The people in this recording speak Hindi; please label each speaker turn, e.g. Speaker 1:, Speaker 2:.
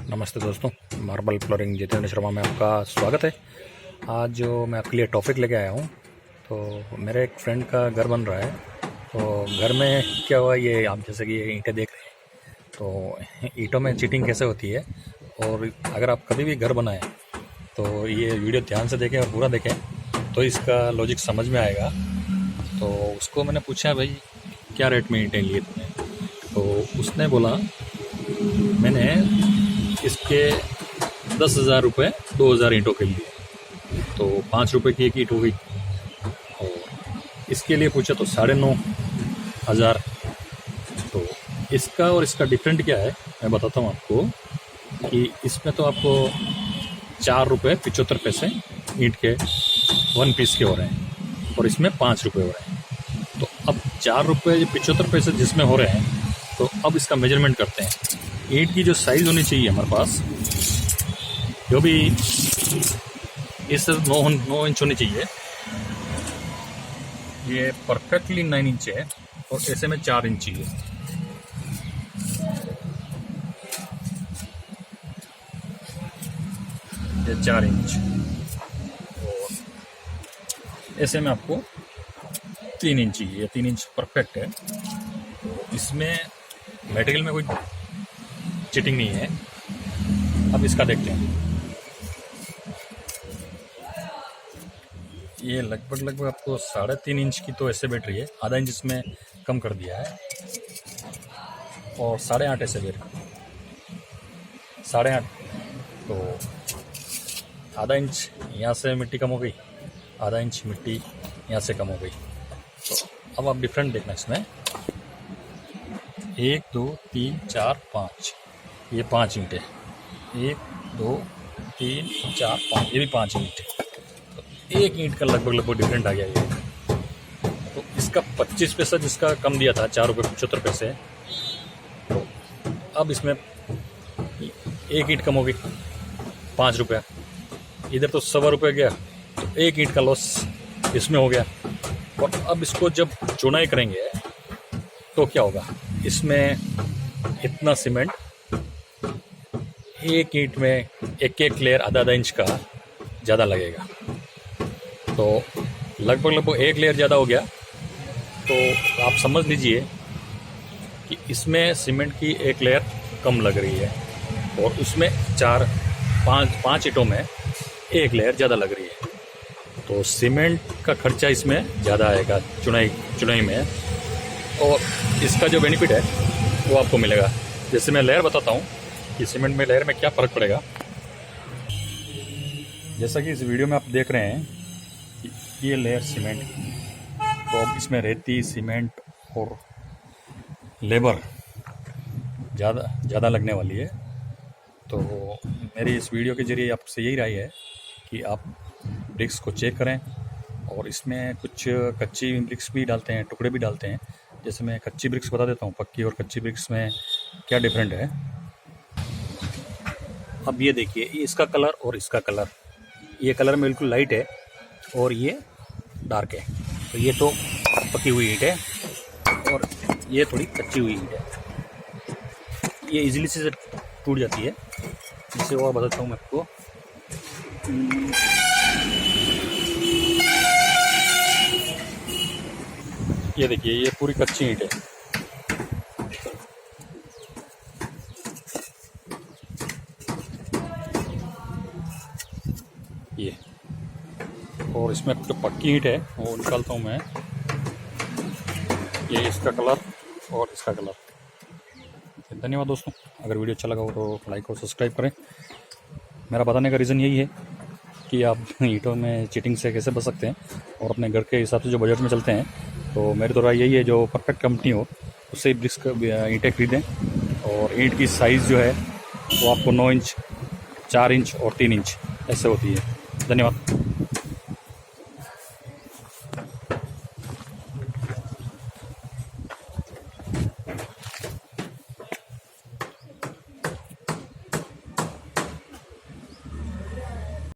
Speaker 1: नमस्ते दोस्तों, मार्बल फ्लोरिंग जितेंद्र शर्मा में आपका स्वागत है। आज जो मैं आपके लिए टॉपिक लेके आया हूँ, तो मेरे एक फ्रेंड का घर बन रहा है। तो घर में क्या हुआ, ये आप जैसे कि ये ईंटें देख रहे हैं, तो ईंटों में चीटिंग कैसे होती है। और अगर आप कभी भी घर बनाएं तो ये वीडियो ध्यान से देखें और पूरा देखें, तो इसका लॉजिक समझ में आएगा। तो उसको मैंने पूछा, भाई क्या रेट में ईंटें लिए तुमने? तो उसने बोला, मैंने इसके 10,000 रुपये 2,000 ईंटों के लिए, तो 5 रुपये की एक ईंट हो गई। और इसके लिए पूछा तो 9,500। तो इसका और इसका डिफरेंट क्या है मैं बताता हूँ आपको, कि इसमें तो आपको 4 रुपये 75 पैसे ईंट के 1 पीस के हो रहे हैं, और इसमें 5 रुपये हो रहे हैं। तो अब 4 रुपये 75 पैसे जिसमें हो रहे हैं, तो अब इसका मेजरमेंट करते हैं। ईंट की जो साइज़ होनी चाहिए हमारे पास, जो भी इस 9 इंच होनी चाहिए, ये परफेक्टली 9 इंच है, और ऐसे में 4 इंच चाहिए। ये 4 इंच, और ऐसे में आपको 3 इंच चाहिए। 3 इंच परफेक्ट है। तो इसमें मटेरियल में कोई चिटिंग नहीं है। अब इसका देखते हैं। ये लगभग आपको 3.5 इंच की तो ऐसे बैठ रही है, आधा इंच इसमें कम कर दिया है, और 8.5 ऐसे बैठ 8.5। तो आधा इंच यहाँ से मिट्टी कम हो गई, आधा इंच मिट्टी यहाँ से कम हो गई। तो अब आप डिफरेंट देखना इसमें, 1 2 3 4 5, ये 5 ईंटें, 1 2 3 4 5, ये भी 5 ईंटें। तो एक ईंट का लगभग डिफरेंट आ गया ये। तो इसका 25 पैसा जिसका कम दिया था, 4 रुपये 75 पैसे, तो अब इसमें एक ईंट कम हो गई, 5 रुपया। इधर तो 1.25 रुपये गया, तो एक ईंट का लॉस इसमें हो गया। और अब इसको जब चुनाई करेंगे तो क्या होगा, इसमें इतना सीमेंट एक ईंट में एक लेयर आधा इंच का ज़्यादा लगेगा। तो लगभग एक लेयर ज़्यादा हो गया। तो आप समझ लीजिए कि इसमें सीमेंट की एक लेयर कम लग रही है, और उसमें 4-5 ईंटों में एक लेयर ज़्यादा लग रही है। तो सीमेंट का खर्चा इसमें ज़्यादा आएगा चुनाई में, और इसका जो बेनिफिट है वो आपको मिलेगा। जैसे मैं लेयर बताता हूँ कि सीमेंट में लेयर में क्या फ़र्क पड़ेगा। जैसा कि इस वीडियो में आप देख रहे हैं कि ये लेयर सीमेंट, तो अब इसमें रेती, सीमेंट और लेबर ज़्यादा लगने वाली है। तो मेरी इस वीडियो के ज़रिए आपसे यही राय है कि आप ब्रिक्स को चेक करें, और इसमें कुछ कच्ची ब्रिक्स भी डालते हैं, टुकड़े भी डालते हैं। जैसे मैं कच्ची ब्रिक्स बता देता हूँ, पक्की और कच्ची ब्रिक्स में क्या डिफरेंट है। अब ये देखिए, ये इसका कलर और इसका कलर, ये कलर में बिल्कुल लाइट है और ये डार्क है। तो ये तो पकी हुई ईंट है, और ये थोड़ी कच्ची हुई ईंट है। ये इजीली से टूट जाती है। जिसे और बताता हूँ मैं आपको। ये देखिए, ये पूरी कच्ची ईंट है। ये, और इसमें जो पक्की ईंट है वो निकालता हूँ मैं। ये इसका कलर और इसका कलर। धन्यवाद दोस्तों, अगर वीडियो अच्छा लगा हो तो लाइक और सब्सक्राइब करें। मेरा बताने का रीज़न यही है कि आप ईंटों में चीटिंग से कैसे बच सकते हैं, और अपने घर के हिसाब से जो बजट में चलते हैं। तो मेरी तो राय यही है, जो परफेक्ट कंपनी हो उससे ब्रिक्स ईंटें खरीदें। और ईंट की साइज़ जो है वो आपको 9 इंच, 4 इंच और 3 इंच ऐसे होती है। धन्यवाद।